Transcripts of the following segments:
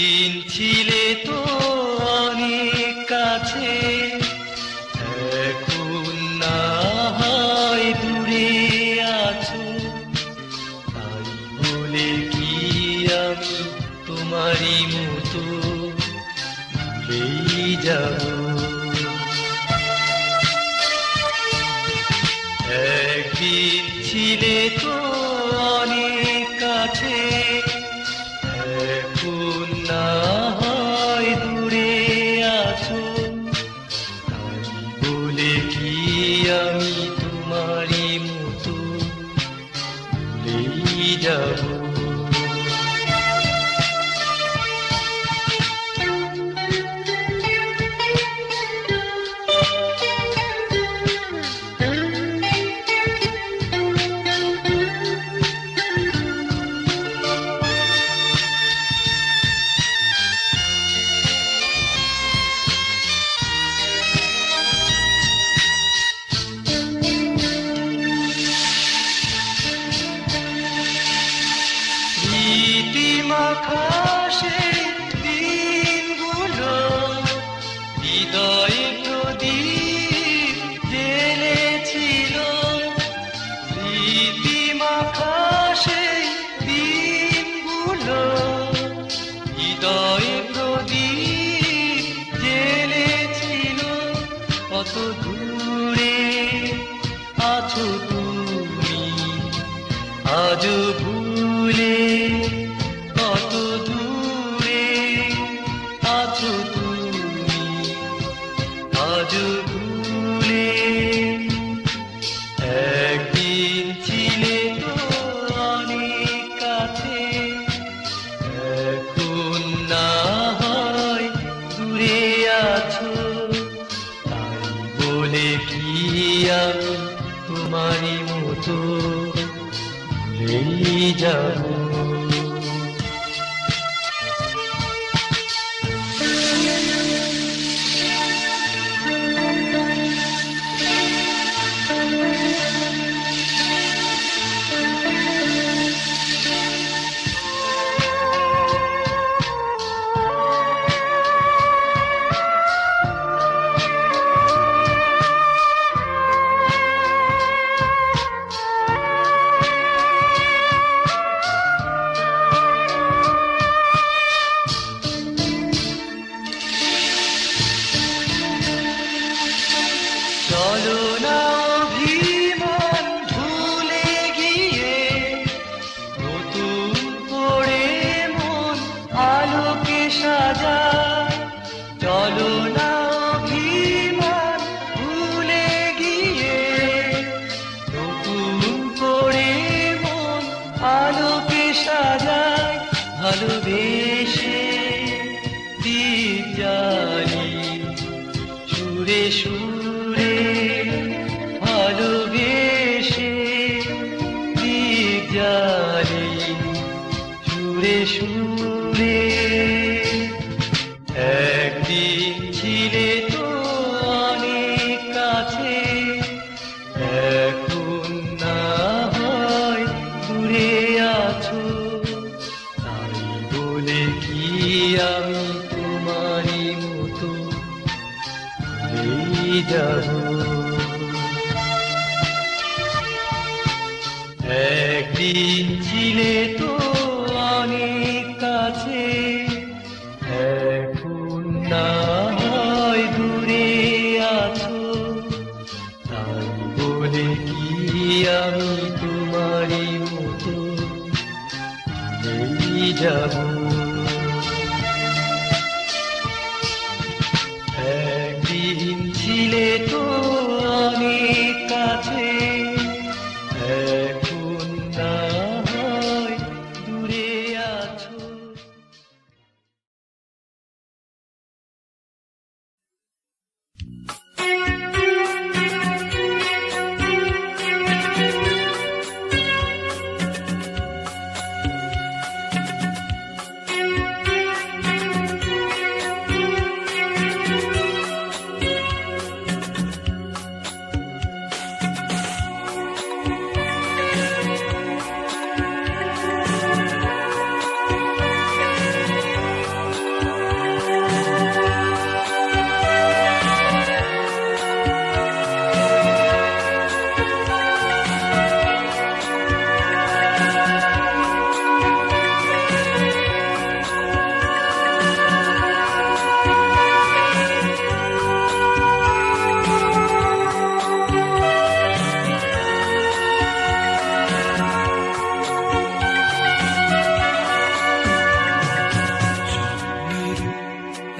একদিন ছিলে তো অনেক কাছে, এখন না হয় দূরে আছো। তাই বলে কি আমি তোমারই মতো ভুলেই যাব? একদিন ছিলে তো অনেক কাছে, এখন না হয় দূরে আছো। তাই বলে কি আমি তোমারই মতো ভুলেই যাব? মাখা সেই দিনগুলো হৃদয়ে প্রদীপ জ্বেলেছিল। স্মৃতি মাখা সেই দিনগুলো হৃদয়ে প্রদীপ জ্বেলেছিল। কত দূরে আছো তুমি আজও ভুলে, কত দূরে আছো তুমি আজও ভুলে। একদিন ছিলে তো অনেক কাছে, এখন না হয় দূরে আছো। তাই বলে কি আমি তোমারই মতো ভুলেই যাব? চলো না অভিমান ভুলে গিয়ে, নতুন করে মন আলোকে সাজায়। চলো না অভিমান ভুলে গিয়ে, নতুন করে মন আলোকে সাজায়। ভালোবেসে দীপ জ্বালি সুরে সুরে, ভালোবেসে দীপ জ্বালি সুরে সুরে। একদিন ছিলে তো অনেক কাছে, এখন না হয় দূরে আছো। তাই বলে কি আমি তোমারই মতো ভুলেই যাব? একদিন ছিলে তো অনেক কাছে, এখন না হয় দূরে আছো। তাই বলে কি আমি তোমারই মতো ভুলেই যাব? একদিন ছিলে তো অনেক কাছে, এখন না হয় দূরে আছো।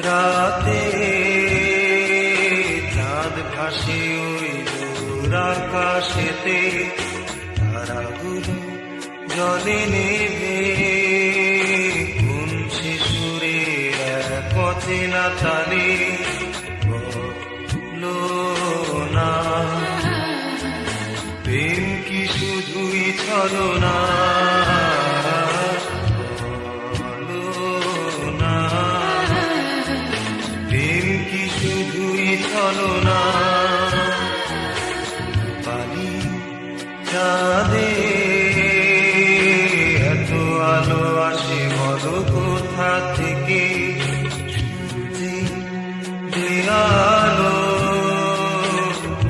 রাতে চাঁদ ভাসে ওই দূর আকাশেতে, তারাগুলো জলে নেবে কোন শিশুরের এক অচেনা তালে। বলো না প্রেম কি শুধুই ছলনা, বলো না প্রেম কি শুধুই ছলনা। পানি চাঁদে এত আলো আসে বলো কোথা থেকে, সূর্যে আলো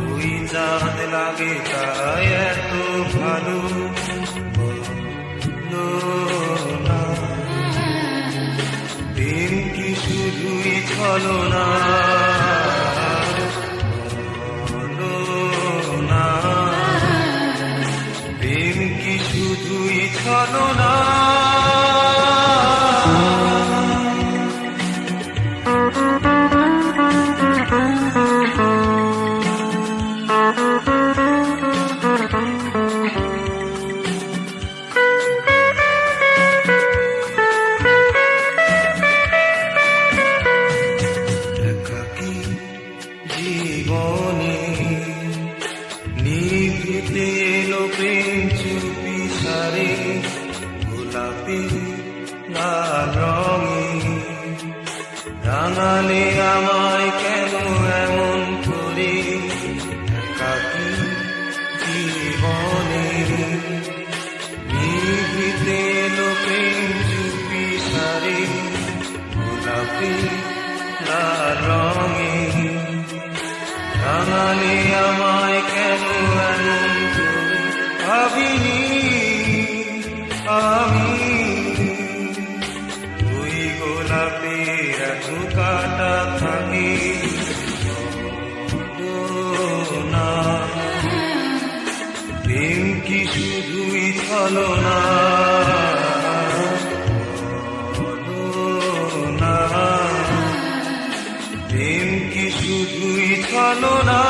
ওই চাঁদ লাগে তাই এত ভালো। বলো না প্রেম কি শুধুই ছলনা, বলো না প্রেম কি শুধুই ছলনা। একাকী জীবনে নিভৃতে এলো প্রেম চুপি সারে, গোলাপি লাল রঙে রাঙালে আমায় কেন এমন করে। একাকী জীবনে নিভৃতে এলো প্রেম চুপি সারে, গোলাপি লাল রঙে রাঙালে আমায় কেন এমন করে। ভাবিনি আমি ওই গোলাপের এত কাটা থাকে। বলো না প্রেম কি শুধুই ছলনা, বলো না প্রেম কি শুধুই ছলনা।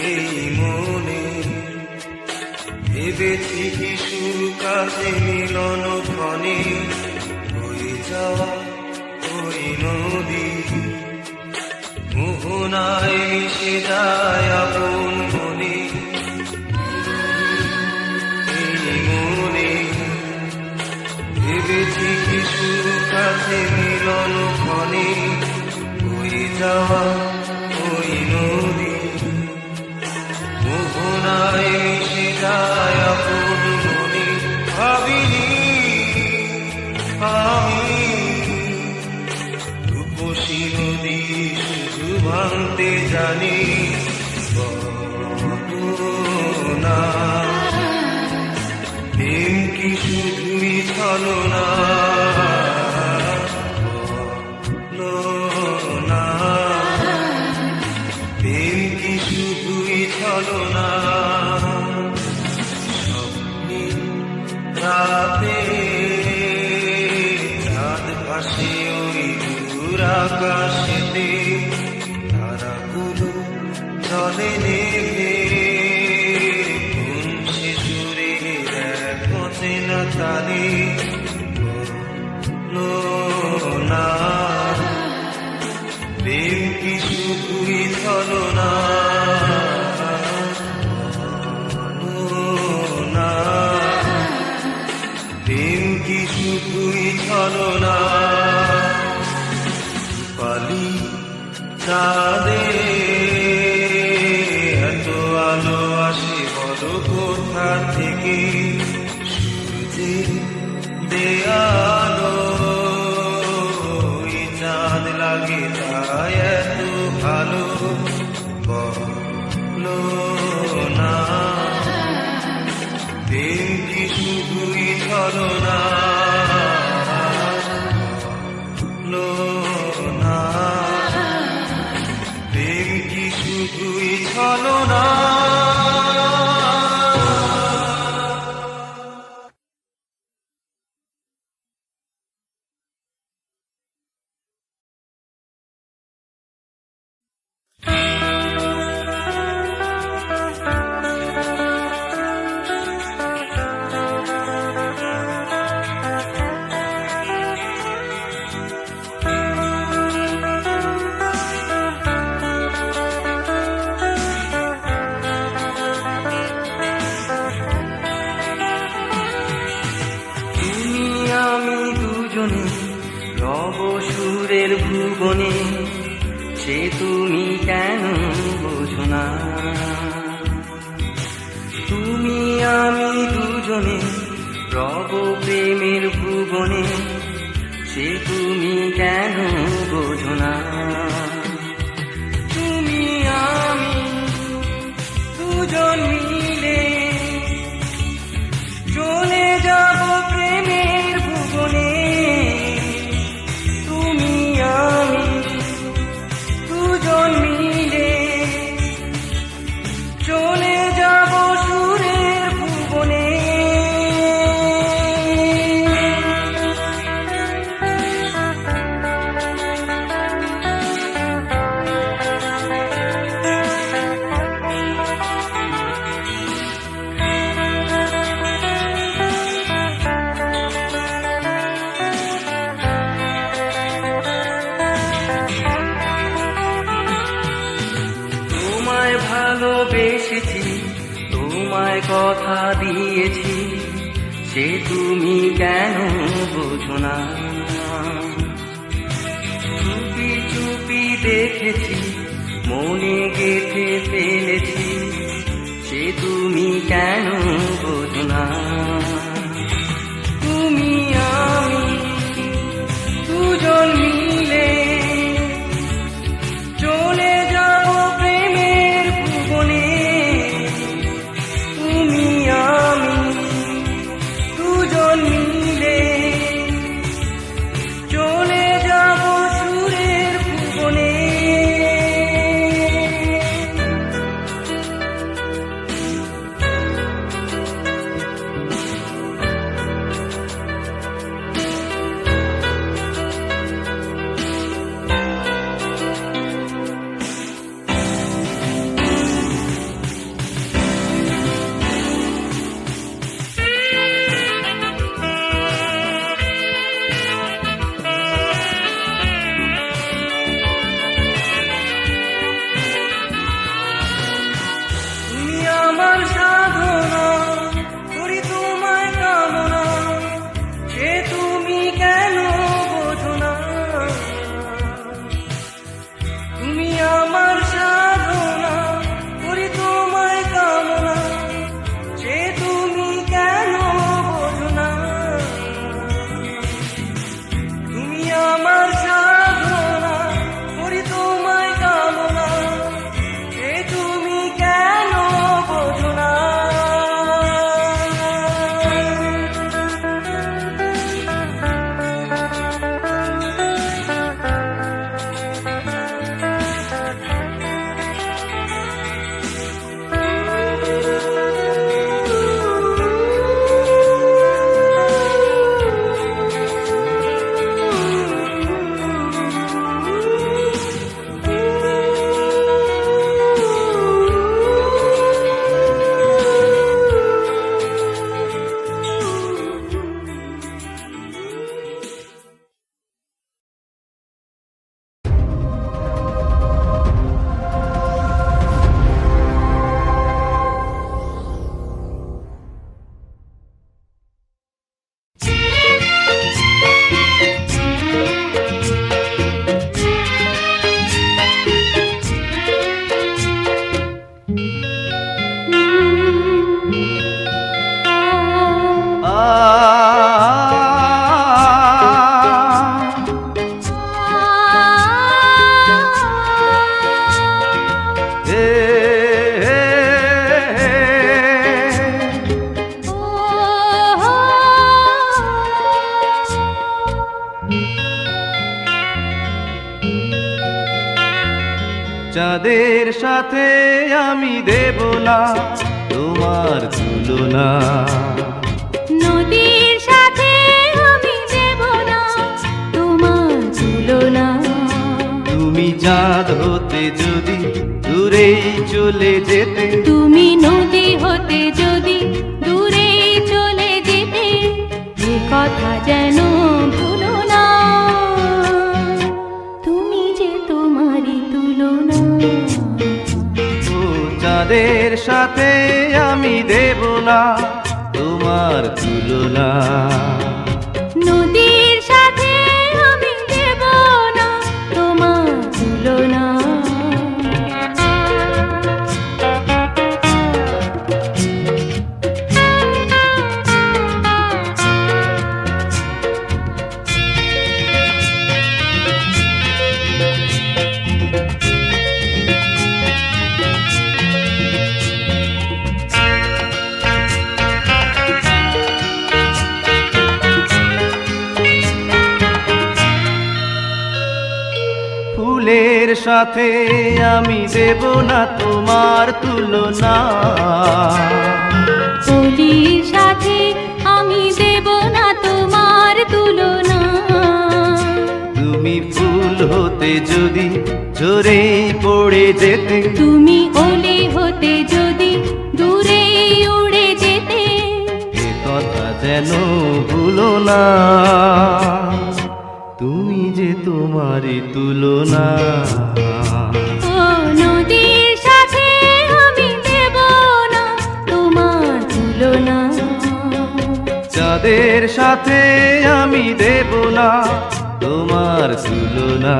এই মনে ভেবেছি কিশোর কাজে মিলন ক্ষণে, বয়ে যাওয়া ওই নদী মোহনায় মিশে যায় আপন মনে। এই মনে ভেবেছি কিশোর কাজে মিলন ক্ষণে, বয়ে যাওয়া ওই নদী মোহনায় মিশে যায় আপন মনে। ভাবিনি আমি রূপসী নদী শুধু ভাঙতে জানি। বলো না প্রেম কি শুধুই ছলনা, বলো না প্রেম কি শুধুই ছলনা। স্বপ্নে রাতে চাঁদ ভাসে ওই দূর আকাশেতে, তারাগুলো জলে নেবে কোন শিশুরের এক অচেনা তালে। বলো না প্রেম কি শুধুই ছলনা, বলো না প্রেম কি শুধুই ছলনা। চাঁদে এত আলো আসে বলো কোথা থেকে? সূর্যে দেয়ালো এই চাঁদ লাগে তাই এত ভালো বলো না। প্রেম কি শুধুই ছলনা? বলো না, প্রেম কি শুধুই ছলনা? তুমি আমি দুজনে রব সুরের ভুবনে, সে তুমি কেন বোঝো না? তুমি আমি দুজনে রব প্রেমের ভুবনে, সে তুমি কেন বোঝো না? তুমি আমি দুজন মিলে চলে যাব প্রেমের ভুবনে, তুমি আমি দুজন মিলে চলে যাব সুরের ভুবনে। তোমায় ভালোবেসেছি, তোমায় কথা দিয়েছি, সে তুমি কেন বোঝো না? চুপি চুপি দেখেছি, মনে গেঁথে ফেলেছি, সে তুমি কেন বোঝো না? তুমি আমি দুজন মিলে চলে যাব প্রেমের ভুবনে, তুমি আমি দুজন মিলে চাঁদের সাথে আমি দেব না তোমার তুলনা, নদীর সাথে আমি দেব না তোমার তুলনা। তুমি চাঁদ হতে যদি দূরেই চলে যেতে, তুমি নদী হতে যদি দূরে চলে যেতে, এ কথা যেন ভুলো না, তুমি যে তোমারই তুলনা। ও চাঁদের সাথে আমি দেব না তোমার তুলনা, নদীর সাথে আমি দেব না তোমার তুলনা। ফুলের সাথে আমি দেব না তোমার তুলনা, কলির সাথে আমি দেব না তোমার তুলনা। তুমি ফুল হতে যদি ঝরে পড়ে যেতে, তুমি ওলে হতে যদি দূরে উড়ে যেতে, এ কথা যেন ভুলো না, তুমি যে তোমারই তুলনা। ও নদীর সাথে আমি দেব না তোমার তুলনা, চাঁদের সাথে আমি দেব না তোমার তুলনা।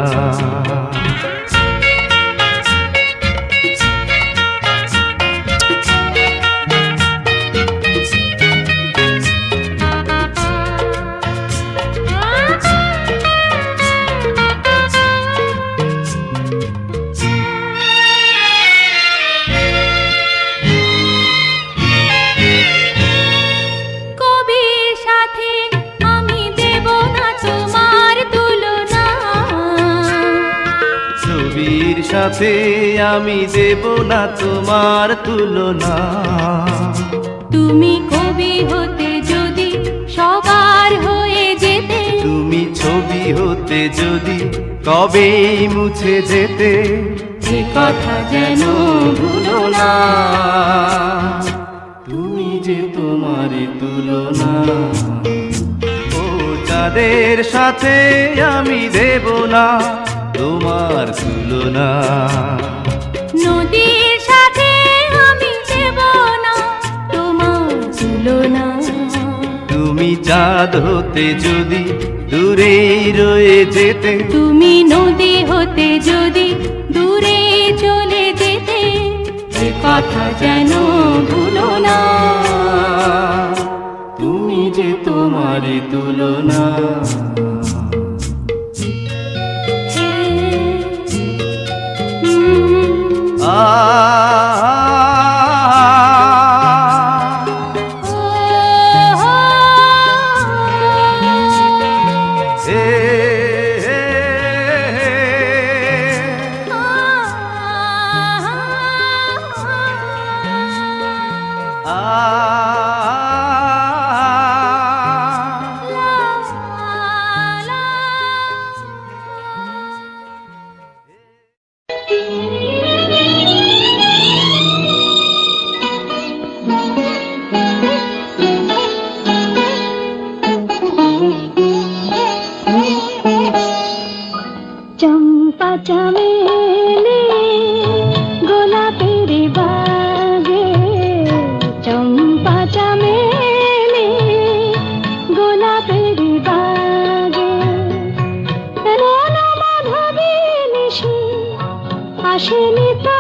কবির সাথে আমি দেব না তোমার তুলনা, ছবির সাথে আমি দেব না তোমার তুলনা, তুমি কবি হতে যদি সবার হয়ে যেতে, তুমি ছবি হতে যদি কবে মুছে যেতে, এ কথা যেন ভুলো না, তুমি যে তোমারই তুলনা। ও চাঁদের সাথে আমি দেব না তোমার তুলনা, নদীর সাথে আমি দেব না তোমার তুলনা। তুমি চাঁদ হতে যদি দূরে রয়ে যেতে, তুমি নদী হতে যদি দূরে চলে যেতে, এ কথা যেন ভুলো না, তুমি যে তোমারই তুলনা। চম্পা চমেলি গোলাপের বাগে, চম্পা চমেলি গোলাপের বাগে, মন মাধবী নিশি আসেনি তো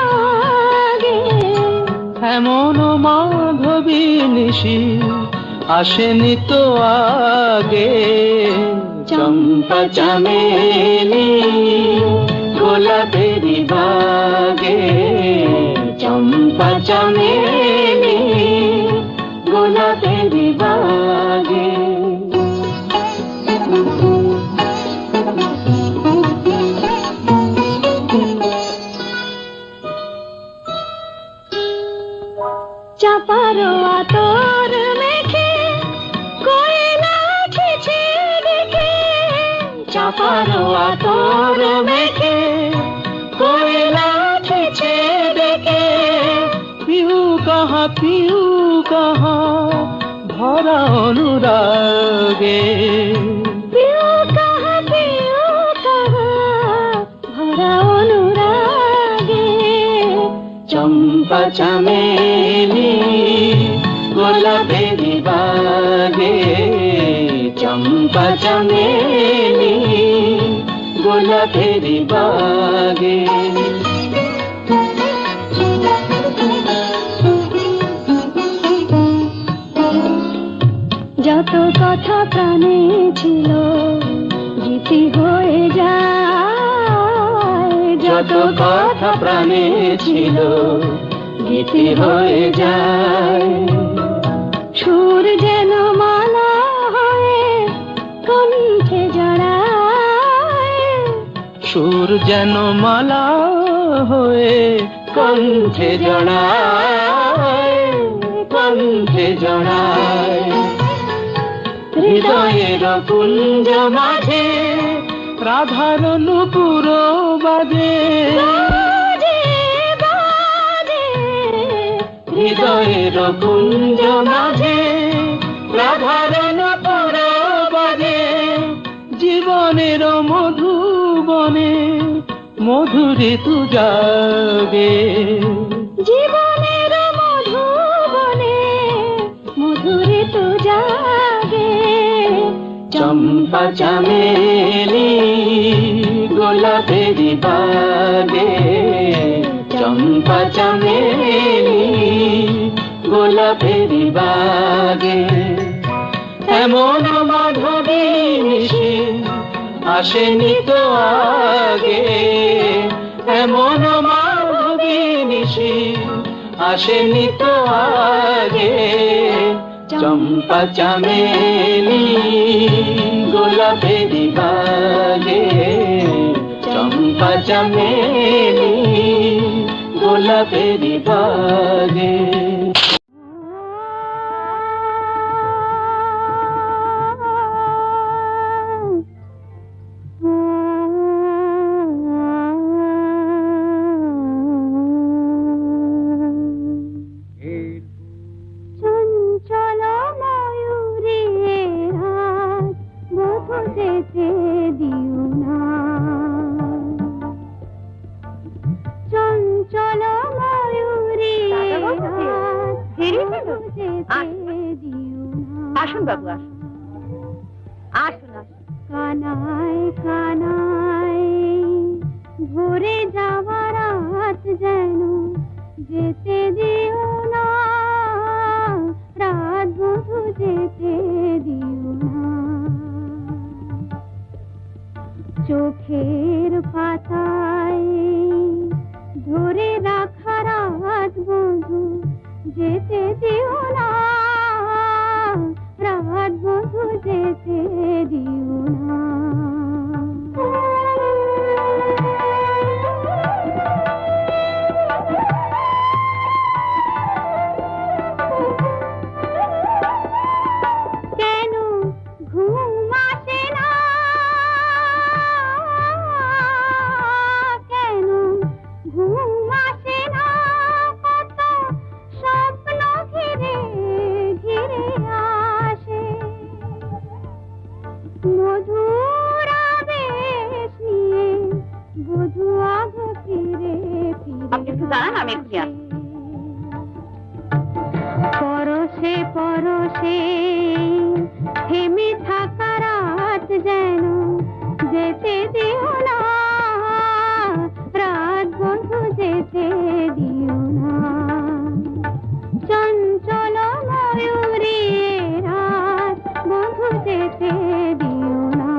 আগে, এমন মাধবী নিশি আসেনি তো আগে, চম্পা চামেলি গোলাপের বাগে, চম্পা চামেলি গোলাপের বাগে। চাপারো আতর মেখে কোয়েলা ছেছে ডেকে পিউ কাহা ভরা অনুরাগে পিউ কাহা ভরা অনুরাগে চম্পা চামেলি গোলাপেরি বাগে চম্পা চামেলি গোলাপেরি বাগে যত কথা প্রাণে ছিল গীতি হয়ে যায় যত কথা প্রাণে ছিল গীতি হয়ে যায় সুর যেন মালা হয়ে কণ্ঠে জড়ায় সুর যেন মালা হয়ে কণ্ঠে জড়ায় কণ্ঠে জড়ায় হৃদয়ের কুঞ্জ মাঝে রাধার নুপুর বাজে হৃদয়ের কুঞ্জ মাঝে রাধার নুপুর বাজে জীবনের মধুবনে মধুরে তু জাগে জীবনের মধুবনে মধুরে তু জাগে চম্পা চামেলি গোলাপেরি বাগে চম্পা চামেলি গোলাপেরি বাগে এমন মাধবী নিশি আসেনি তো আগে এমন মাধবী নিশি আসেনি তো আগে চম্পা চামেলি গোলাপেরি বাগে চম্পা চামেলি গোলাপেরি বাগে চঞ্চল ময়ূরী হাত বধু যেতে দিও না চঞ্চল ময়ূরী হাত বধু যেতে দিও না আসুন বাবু আসুন আসুন আসুন কানায় কানায় ভরে যাওয়া রাত যেন যেতে দিও না রাত বধু যেতে দিও না চোখের পাতায় ধরে রাখা রাত বধু যেতে দিও না রাত বধু যেতে দিও না কেন ঘুম আসে না কেন ঘুম আসে না কত স্বপ্ন ঘিরে ঘিরে আসে মধুর আবেশ নিয়ে বধূ আগ ফিরে আপনি একটু দাঁড়ান, আমি এক্ষুনি আসছি। পরশে পরশে থেমে থাকা রাত যেন যেতে দিও না রাত বন্ধু যেতে দিও না চঞ্চল ময়ূরী রাত বন্ধু যেতে দিও না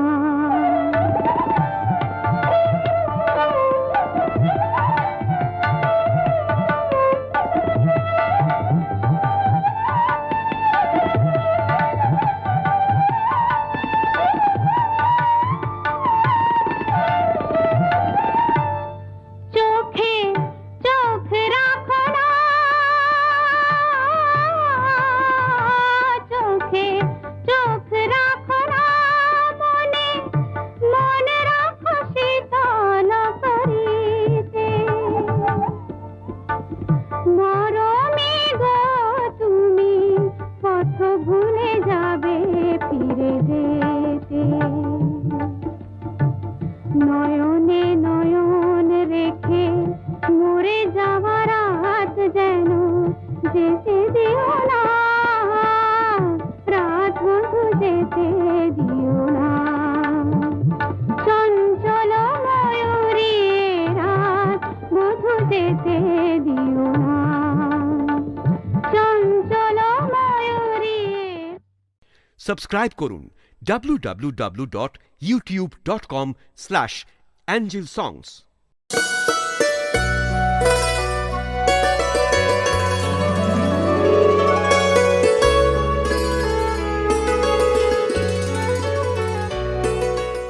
সাবস্ক্রাইব করুন www.youtube.com/angelsongs।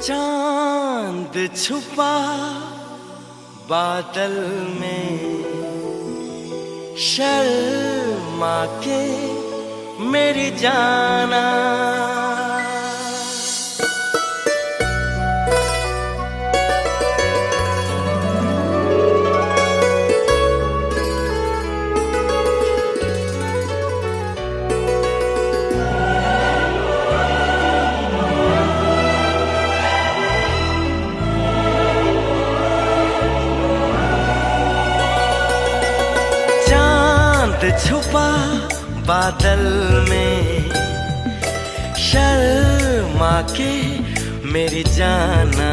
चांद छुपा बादल में, शर्मा के मेरी जाना। छुपा बादल में, शर्मा के मेरी जाना।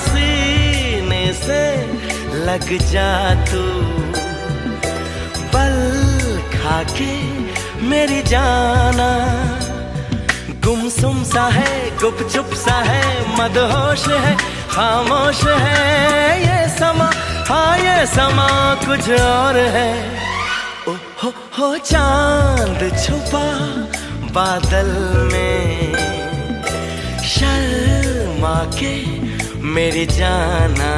सीने से लग जा तू, पल खा के मेरी जाना। गुमसुम सा है, गुपचुप सा है, मदहोश है, खामोश है ये समा। हाँ ये समा कुछ और है। ओ हो चांद छुपा बादल में, शर्मा के मेरी जाना।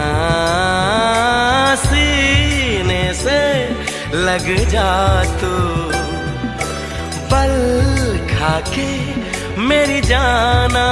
सीने से लग जा तू, पल खा के मेरी जाना।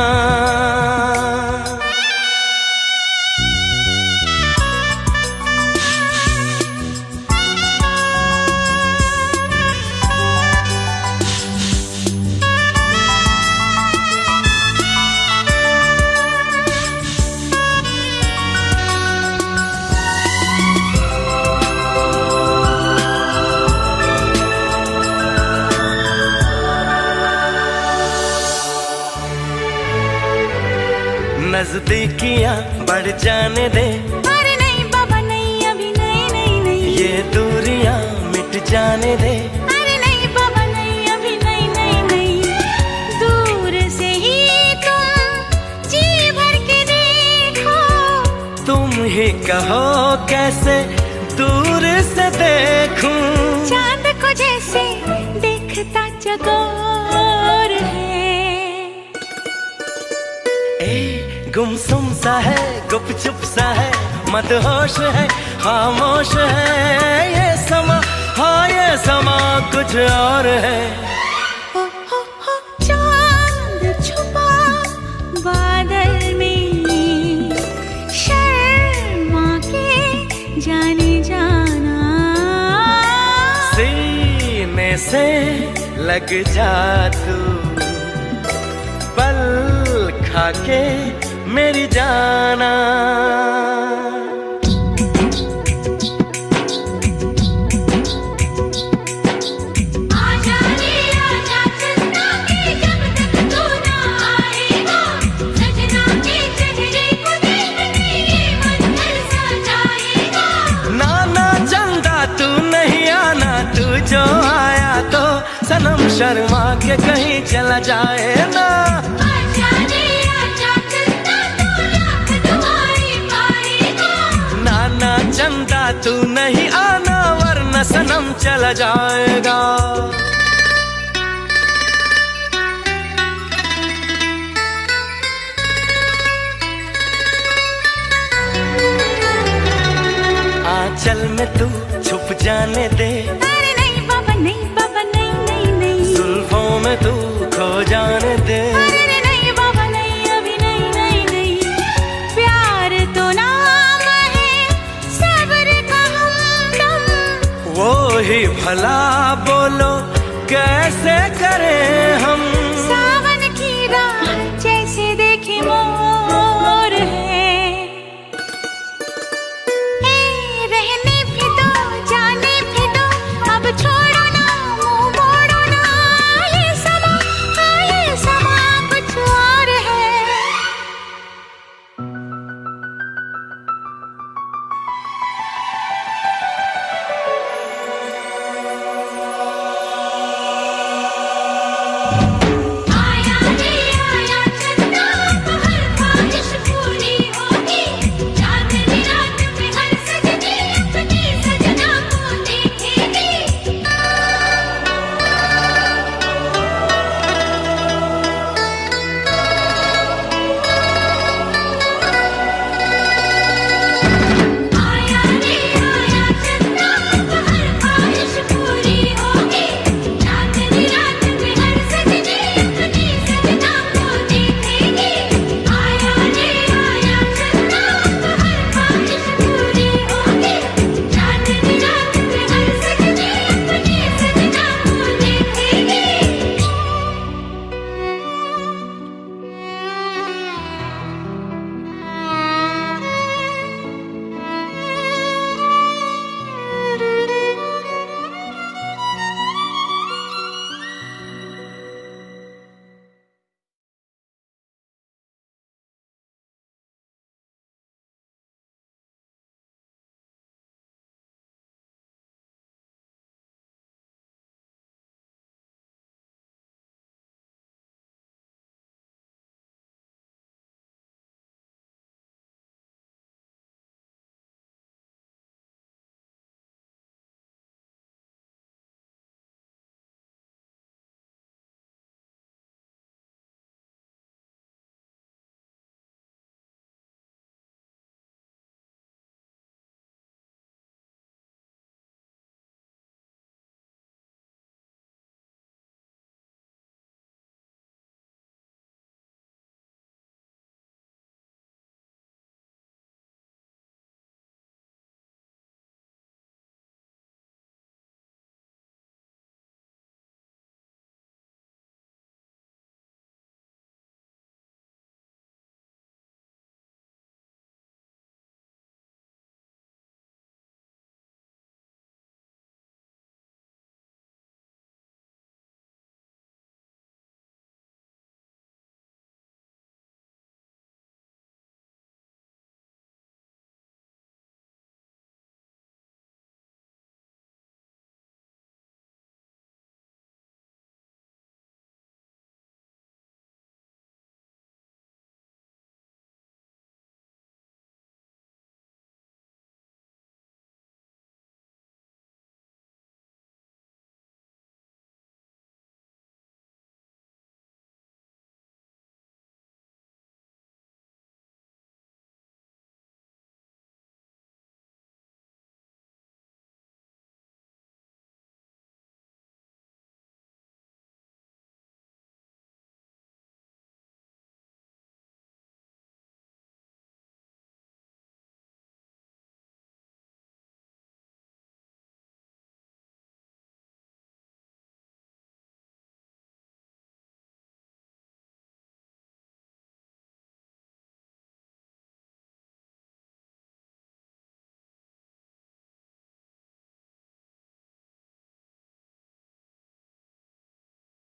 नजदीकियां बढ़ जाने दे। अरे नहीं बाबा नहीं, अभी नहीं नहीं नहीं। ये दूरियां मिट जाने दे। अरे नहीं बाबा नहीं, अभी नहीं नहीं नहीं। दूर से ही तुम जी भर के देखो। तुम ही कहो कैसे दूर से देखूं। चांद को जैसे देखता चकोर है। गुमसुम सा है, गुपचुप सा है, मदहोश है, खामोश है ये समा। हाँ ये समा कुछ और है। हो चांद छुपा बादल में, शर्मा के जाने जाना। सीने से लग जा तू, पल खा के मेरी जाना। आजा रे आजा चंदा के, जब तक तू ना आएगा। सजना के चेहरे को देखने ये मन तरसा जाएगा। नाना चंदा तू नहीं आना, तू जो आया तो सनम शर्मा के कहीं चला जाए ना। चंदा तू नहीं आना, वरना सनम चला जाएगा। आंचल में तू छुप जाने दे। अरे नहीं बाबा नहीं, बाबा नहीं नहीं नहीं। जुल्फों में तू खो जाने दे। अरे नहीं बाबा नहीं, अभी नहीं नहीं नहीं। प्यार तो नाम है सब्र का हमदम। वो ही भला बोलो कैसे करें हम। सावन की राह जैसे देखे मोर है। रहने भी दो, जाने भी दो, अब छोड़ो ना, मुंह मोड़ो ना। ये समा, हाँ ये समा कुछ और है।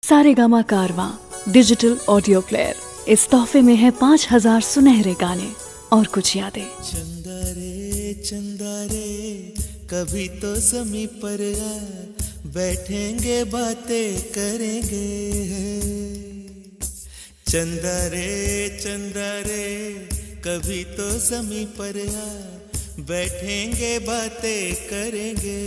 सारेगामा कारवां डिजिटल ऑडियो प्लेयर। इस तोहफे में है 5000 सुनहरे गाने और कुछ यादें। चंदा रे कभी तो ज़मीं पर आ, बैठेंगे बातें करेंगे। चंदा रे कभी तो ज़मीं पर आ, बैठेंगे बातें करेंगे।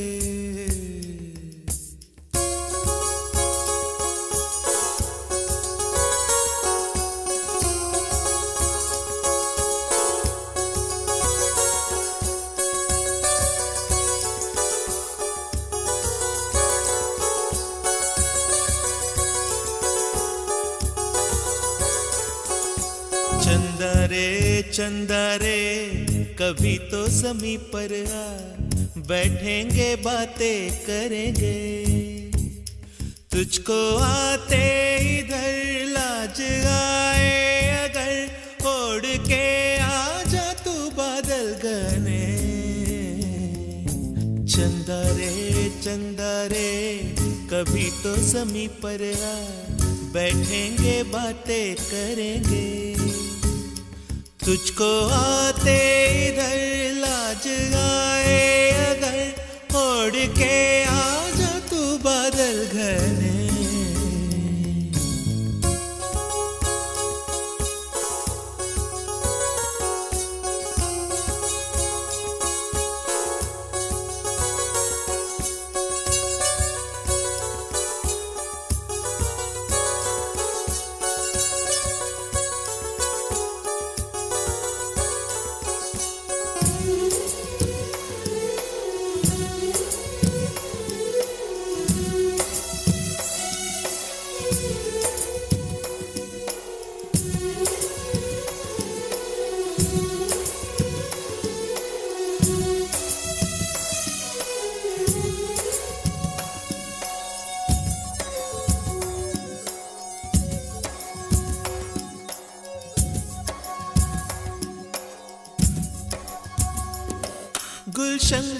चंदा रे कभी तो ज़मीं पर आ, बैठेंगे बातें करेंगे। तुझको आते इधर लाज आए अगर, ओढ़ के आ जा तू बादल घने। चंदा रे कभी तो ज़मीं पर आ, बैठेंगे बातें करेंगे। तुझको आते इधर लाज आए अगर, ओढ़ के आ जा तू बादल घने।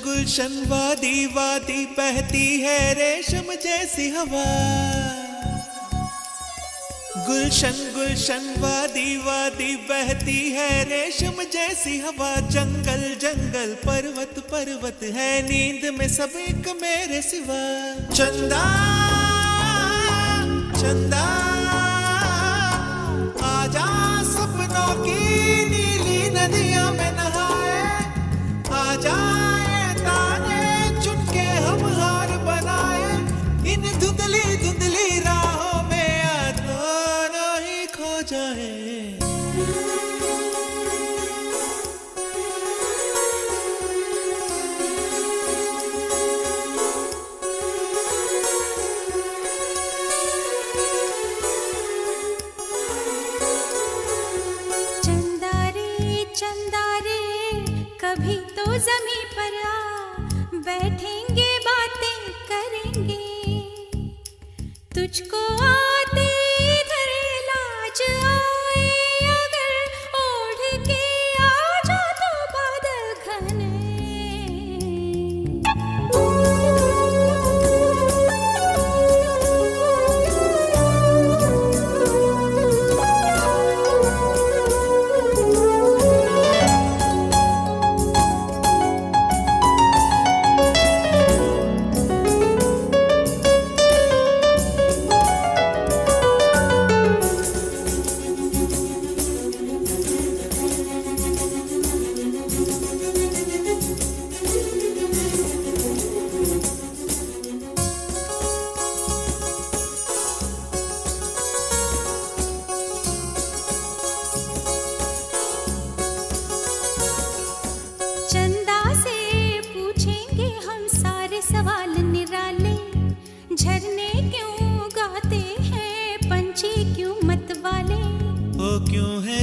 गुलशन वादी वादी बहती है रेशम जैसी हवा। गुलशन वादी वादी बहती है रेशम जैसी हवा। जंगल पर्वत है नींद में सब एक मेरे सिवा। चंदा आजा सपनों की नीली नदियों में नहाए। आजा ताने चुन के हम हार बनाए। इन धुंधली राहों में दोनों ही खो जाए। चंदा रे कभी तो ज़मीं पर आ, बैठेंगे बातें करेंगे। तुझको आते इधर लाज आए अगर, ओढ़ के आ जा तो बादल घने।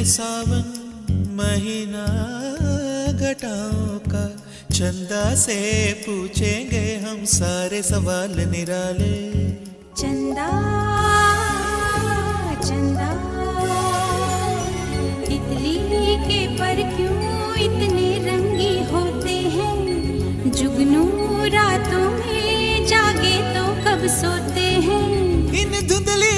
सावन महीना घटाओं का। चंदा से पूछेंगे हम सारे सवाल निराले। चंदा तितली के पर क्यों इतने रंगी होते हैं। जुगनू रातों में जागे तो कब सोते हैं। इन धुंधली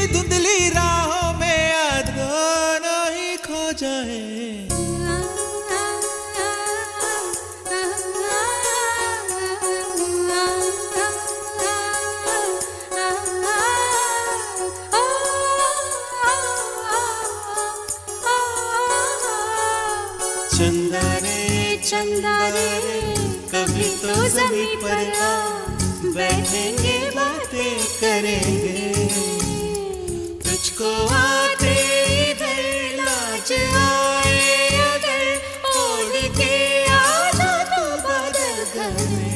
चंदा रे चंदा रे कभी तो जमीन पर आ बैठेंगे बातें करेंगे तुझको आते इधर लाज आए अगर ओढ़ के आ जा तू बादल घर में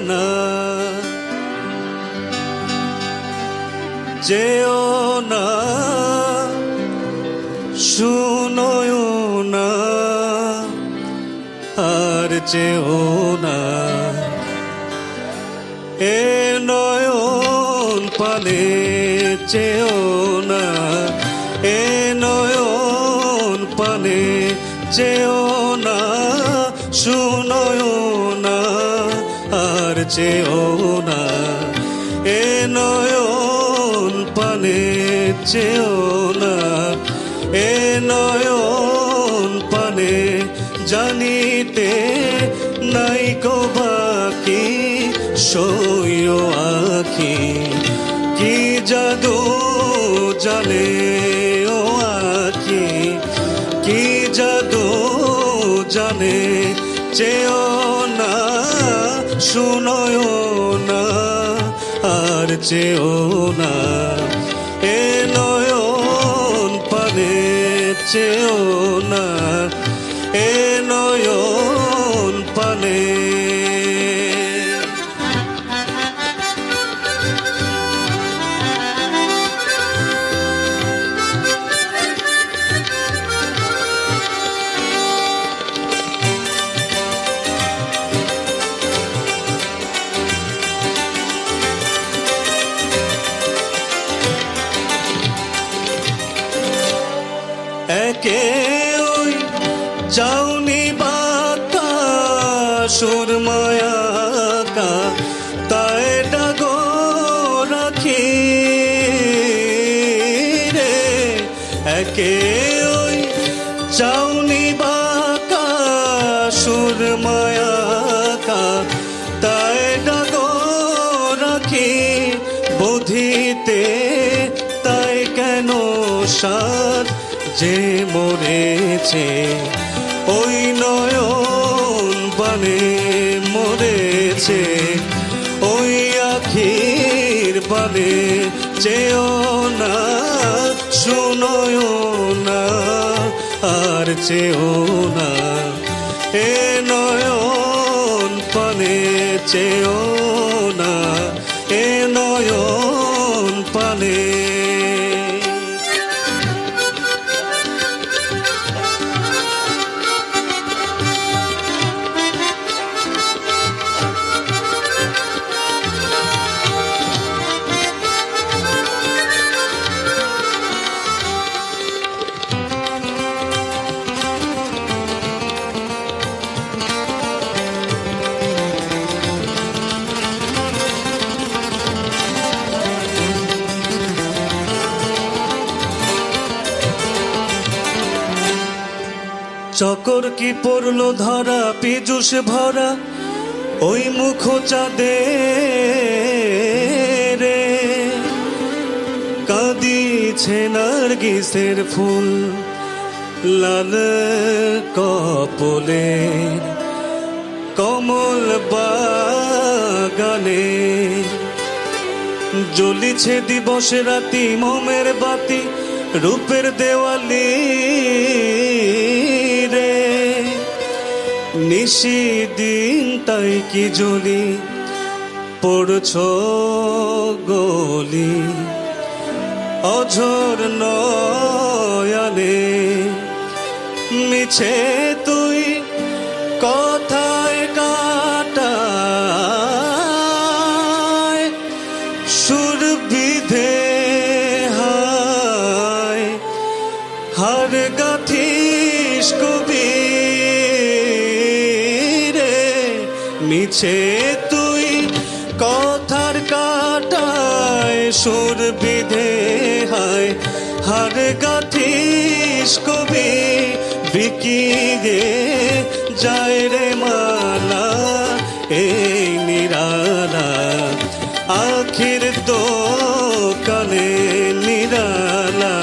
না যেও না শুনোয় না আর যেও না এ নয়ন পানে চেও না এ নয়ন পানে চেও না শুনোয় না আর চেও না এ নয়ন পানে চেও না এ নয়ন পানে জানিতে নাই কো বাকি সইও আখি কি জাদু জানে ও আখি কি জাদু জানে চেও না শুনোয় না আর চেও না এ নয়ন পানে চেও না এ নয়ন পানে একে ওই যাওনি বাতাস সুরমায়াকা তাই ডাগো রাখি রে একে ওই যাওনি বাতাস সুরমায়াকা তাই ডাগো রাখি বুধিতে তাই কেন সাত যে মরেছে ওই নয়ন বানে মরেছে ওই আখির বানে চেও না শুনোয় না আর চেও না এ নয়ন পানে চেও না এ নয়ন পানে চকর কি পড়লো ধরা পীযুষ ভরা ওই মুখ চাঁদে রে কাঁদিছে নার্গিসের ফুল লাল কপলে কমল বাগানে জ্বলিছে দিবস রাতি মোমের বাতি রূপের দেওয়ালি রে নিশি দিন তাই কি জ্বলি পড়ছ গলি অঝোর নয়নে মিছে তুই কথায় কাটায় সুর বিধে হায় হার গাথিস কবি রে মিছে তুই কথার কাটায় সুর বিধে হায় হার গাথিস কবি বিকি গে যায় রে মালা এই নিরালা আখির দোকানে নিরালা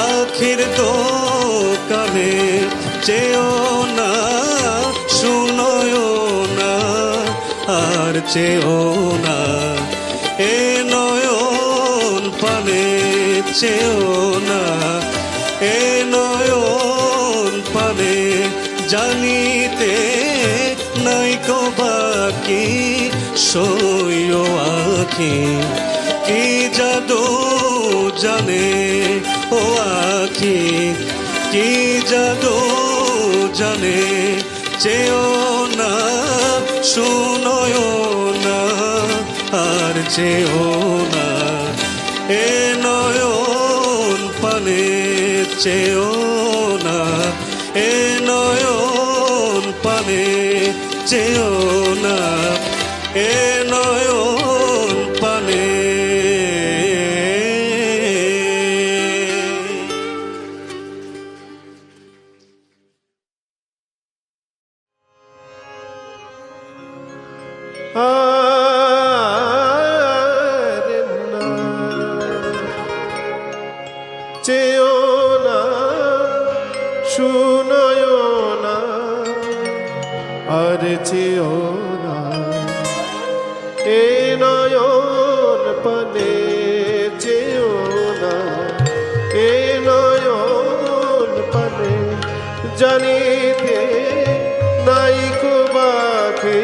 আখির দোকানে চেও না শুনোয় না আর চেও না এ নয়ন পানে চেও না এ নয়ন পানে জানিতে নাইকো বাকি সইও আখি কি জাদু জানে ও আখি কি জাদু জানে চেও না শুনোয় না আর চেও না এ নয়ন পানে চেও না এ নয়ন পানে চেও না এ নয়ন পানে চেও না শুনয় না আর চেও না এ নয়ন পানে চেও না এ নয়ন পানে জানিতে নাইকো বাকি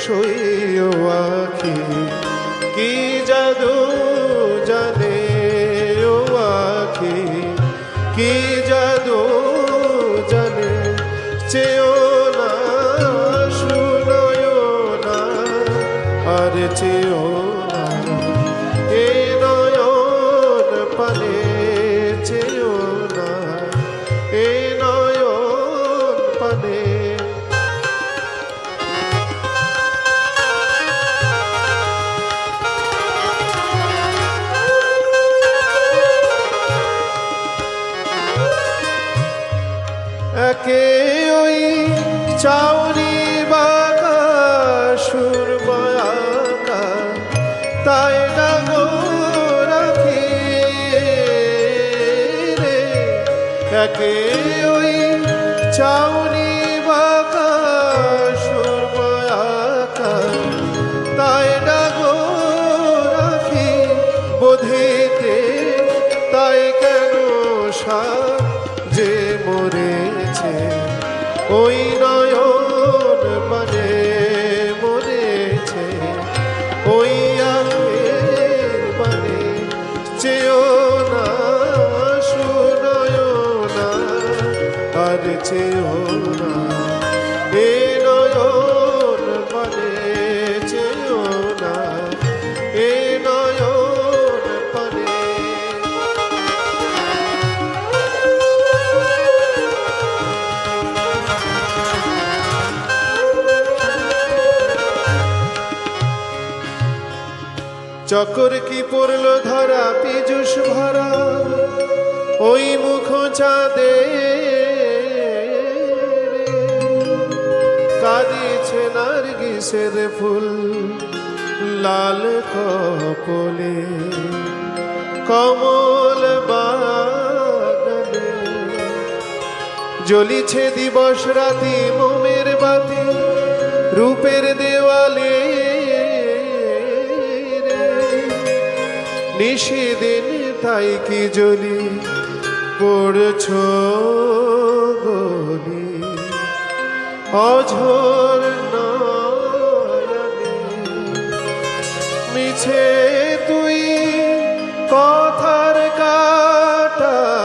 সইও আখি কি জাদু জানে ও আখি কি জাদু জানে চেও না শুনোয় না আর চেও না এ নয়ন পানে চেও না এ নয়ন পানে একে ওই চাউনি বাঁকা সুরমায়াকা তাই ডাগো রাখি রে একে ওই চাউনি বাঁকা সুরমায়াকা তাই ডাগো রাখি বোধিতে তাই কেন যে মরেছে ওই নয়ন পানে মরেছে ওই আখের পানে চেও না শুনোয় না আর চেও না এ নয়ন পানে চেও না এ নয়ন পানে চকর কি পড়ল ধরা পীযুষ ভরা ওই মুখ চাঁদে কাঁদিছে নার্গিসের ফুল লাল কপলে কমল বাগানে জ্বলিছে দিবস রাতি মোমের বাতি রূপের দেওয়ালে নিশিদিন তাই কি জ্বলি পড়ছ গলি অঝোর নয়নে মিছে তুই কথার কাটায়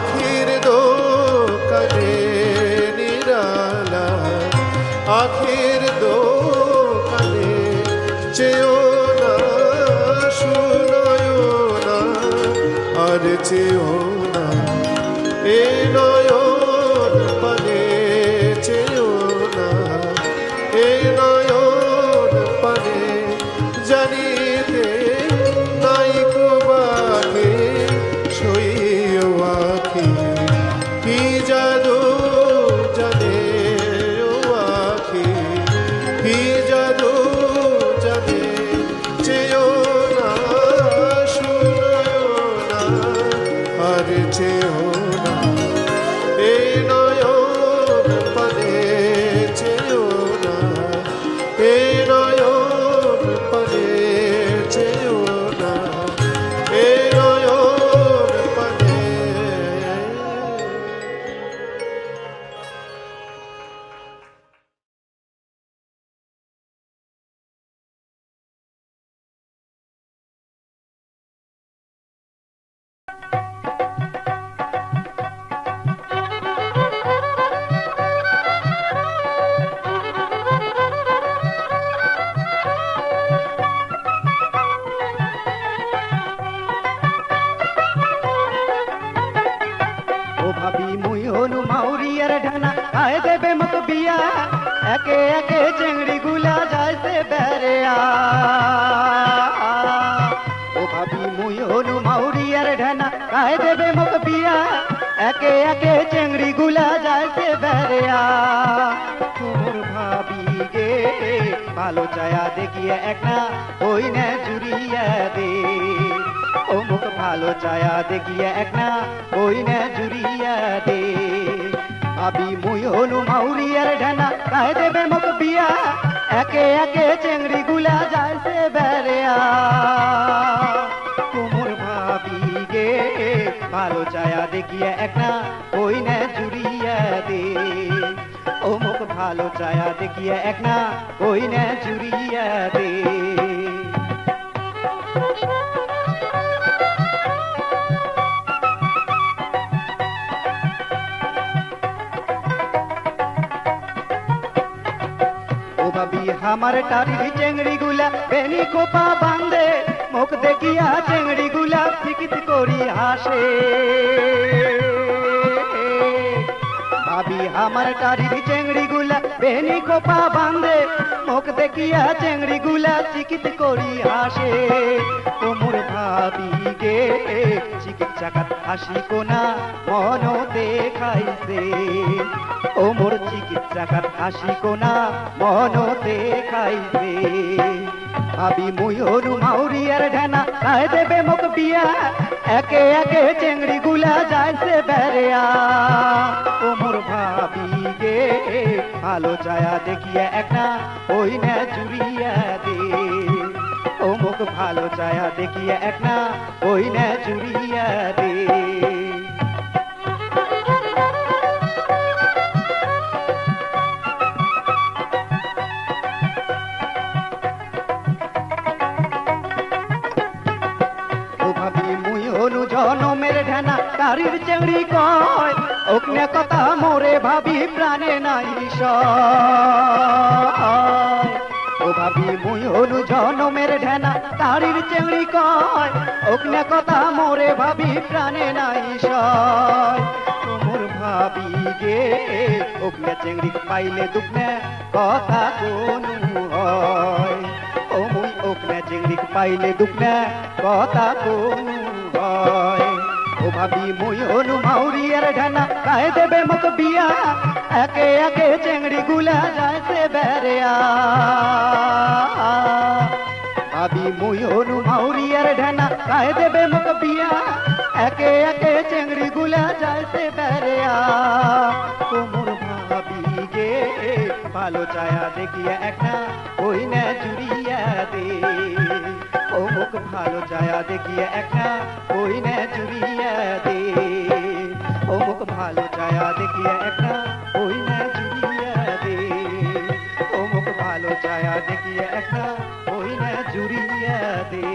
আখির দোকানে নিরালা আখির দোকানে চেয়েও না শুনয়ও না আর চেয়েও না এ নয়ন পানে চেয়েও না এ নয়ন পানে জানিতে নাই বাকি সইও আখি কি জাদু জানে ও আখি কি জাদু জানে চেয়েও না শুনয়ও না আর চেয়েও না এই নয়ন পানে চেয়েও না এই নয়ন পানে চেয়েও না এই নয়ন পানে ও ভাবি মুই হনু মাউরিয়ার ঢানা খায় দেবে মত বিয়া একে একে চেংড়ি গুলা যাইতে বেড়েয়া ও ভাবি মুই হনু মাউরিয়ার ঢানা খায় দেবে মত বিয়া একে একে চেংড়ি গুলা যাইতে বেড়েয়া তোর ভাবি গে ভালো চায়া দেখিয়ে একটা ওই না জুড়িয়া দে ও মুখ ভালো চায়া দেখিয়ে একটা ওই না জুড়িয়া দে ভাবি মুই হনু মাউরিয়ার ঢানা কায় দেবে মুখ বিয়া একে একে চেংড়ি গুলা যাইছে বেড়েয়া তোমর ভাবি গে ভালো চায়া দেখিয়ে একটা ওই না জুড়িয়া দে ও মুখ ভালো চায়া দেখিয়ে একটা ওই না জুড়িয়া দে আমার টারির চেংড়ি গুলা বেনি কোপা বান্ধে মুখ দেখিয়া চেংড়ি গুলা ফিকিত করি হাসে ভাবি আমার টারির চেংড়ি গুলা বেনি কোপা বান্ধে মুখ দেখিয়া চেংড়ি গুলা চিকিত করি হাসে ও মোর ভাবি গে চিকিত চাকাত হাসি কোনা মন দেখাইছে ও মোর চিকিৎসাকার হাসি কোনা মন দেখাইছে ভাবি মুই হনু মাউরিয়ার ঢানা খায় দেবে মুখ বিয়া একে একে চেংড়ি গুলা যাইছে বেড়েয়া ও মোর ভাবি গে ভালো চায়া দেখিয়া একটা ওই না জুড়িয়া দে ও মুখ ভালো চায়া দেখিয়া একটা ওই না জুড়িয়া দে জনমের ঢানা তারির চেংড়ি কয় ওকনে কথা মোরে ভাবি প্রাণে নাই সয় ও ভাবি মুই হনু জনমের ঢানা তারির চেংড়ি কয় ওকনে কথা মোরে ভাবি প্রাণে নাই সয় তোমর ভাবি গে ওকনে চেংড়ি পাইলে দুঃখনে কথা কোনু হয় ও মুই ওকনে চেংড়ি পাইলে দুঃখনে কথা কোনু ও ভাবি মুই হনু মাউরিয়ার ঢানা কায় দেবে মুখ বিয়া একে একে চেংড়ি গুলা যাইছে বেড়েয়া ভাবি মুই হনু মাউরিয়ার ঢানা কায় দেবে মুখ বিয়া একে একে চেংড়ি গুলা যাইছে বেড়েয়া তোমর ভাবি গে ভালো চায়া দেখিয়া একটা ওই না জুড়িয়া দে ও মুখ ভালো চায়া দেখিয়া একটা ওই না জুড়িয়া দে ও মুখ ভালো চায়া দেখিয়া একটা ওই না জুড়িয়া দে ও মুখ ভালো চায়া দেখিয়া একটা ওই না জুড়িয়া দে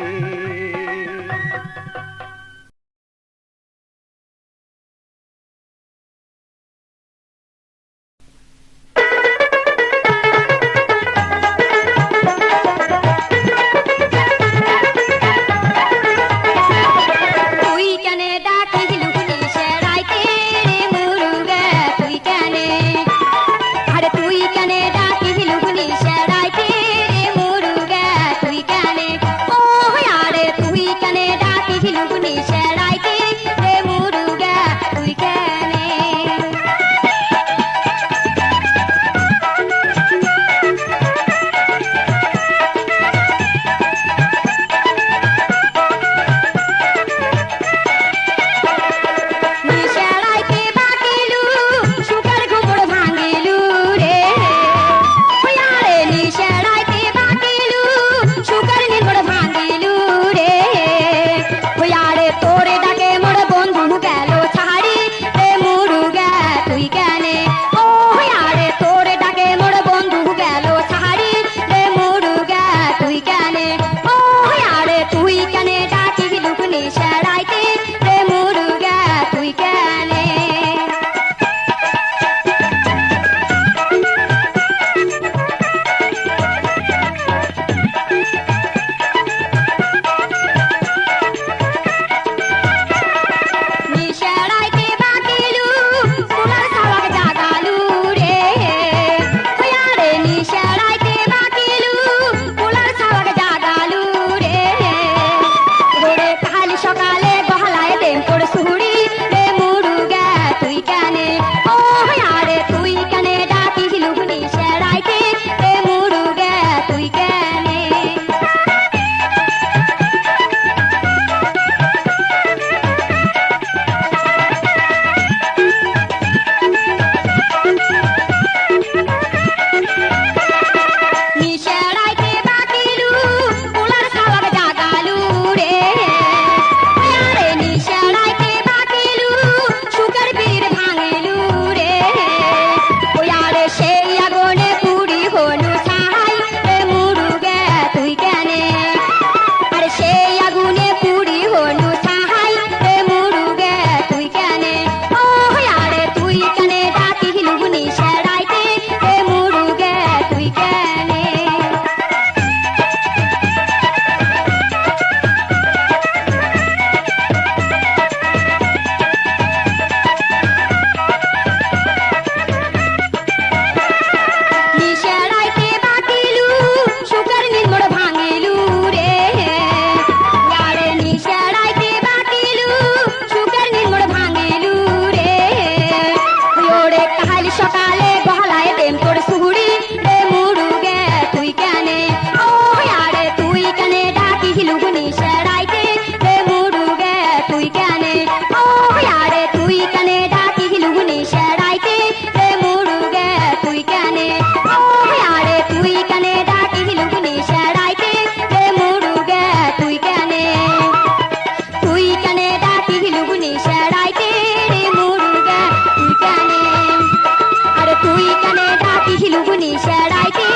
লুগুনি সেড়াইতে